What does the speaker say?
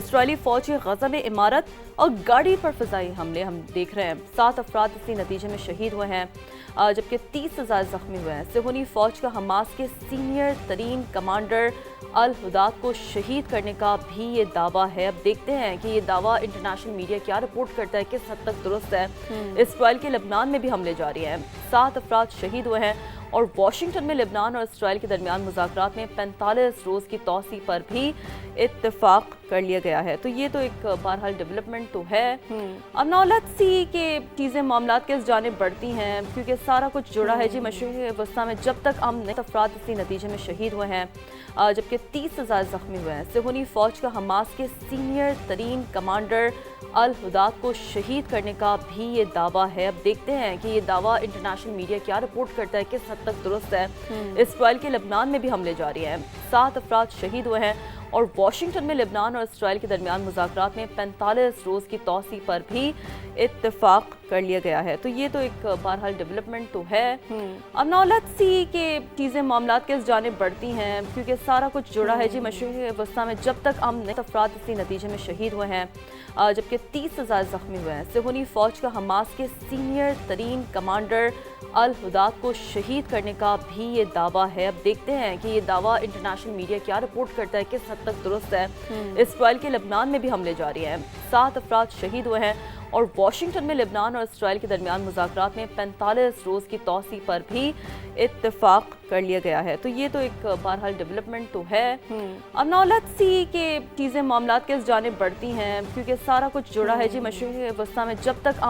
اسرائیلی فوج کی غزہ میں عمارت اور گاڑی پر فضائی حملے ہم دیکھ رہے ہیں۔ 7 افراد اسی نتیجے میں شہید ہوئے ہیں جبکہ 30 سے زیادہ زخمی ہوئے ہیں۔ صہیونی فوج کا حماس کے سینئر ترین کمانڈر الہداد کو شہید کرنے کا بھی یہ دعویٰ ہے۔ اب دیکھتے ہیں کہ یہ دعویٰ انٹرنیشنل میڈیا کیا رپورٹ کرتا ہے، کس حد تک درست ہے۔ اسرائیل کے لبنان میں بھی حملے جاری ہیں، 7 افراد شہید ہوئے ہیں اور واشنگٹن میں لبنان اور اسرائیل کے درمیان مذاکرات میں 45 روز کی توسیع پر بھی اتفاق کر لیا گیا ہے۔ تو یہ تو ایک بہرحال ڈیولپمنٹ تو ہے۔ اب ناؤ لیٹس سی کہ چیزیں معاملات کس جانب بڑھتی ہیں، کیونکہ سارا کچھ جڑا ہے مشرقی وسطیٰ میں جب تک افراد اسی نتیجے میں شہید ہوئے ہیں جبکہ 30 سے زیادہ زخمی ہوئے ہیں۔ صہیونی فوج کا حماس کے سینئر ترین کمانڈر الہداد کو شہید کرنے کا بھی یہ دعویٰ ہے۔ اب دیکھتے ہیں کہ یہ دعویٰ انٹرنیشنل میڈیا کیا رپورٹ کرتا ہے، کس حد تک درست ہے۔ اسرائیل کے لبنان میں بھی حملے جاری ہیں، 7 افراد شہید ہوئے ہیں اور واشنگٹن میں لبنان اور اسرائیل کے درمیان مذاکرات میں 45 روز کی توسیع پر بھی اتفاق کر لیا گیا ہے۔ تو یہ تو ایک بہرحال ڈیولپمنٹ تو ہے۔ اب ناؤ لیٹس سی کہ چیزیں معاملات کس جانب بڑھتی ہیں، کیونکہ سارا کچھ جڑا ہے مشرقی وسطیٰ میں جب تک افراد اسی نتیجے میں شہید ہوئے ہیں جبکہ 30 سے زیادہ زخمی ہوئے ہیں۔ صہیونی فوج کا حماس کے سینئر ترین کمانڈر الہداد کو شہید کرنے کا بھی یہ دعویٰ ہے۔ اب دیکھتے ہیں کہ یہ دعویٰ انٹرنیشنل میڈیا کیا رپورٹ کرتا ہے، کس حد تک درست ہے۔ اسرائیل کے لبنان میں بھی حملے جاری ہیں، 7 افراد شہید ہوئے ہیں اور واشنگٹن میں لبنان اور اسرائیل کے درمیان مذاکرات میں 45 روز کی توسیع پر بھی اتفاق کر لیا گیا ہے۔ تو یہ تو ایک بہرحال ڈیولپمنٹ تو ہے۔ اب ناؤ لیٹس سی کہ چیزیں معاملات کس جانب بڑھتی ہیں، کیونکہ سارا کچھ جڑا ہے مشرقی وسطیٰ میں جب تک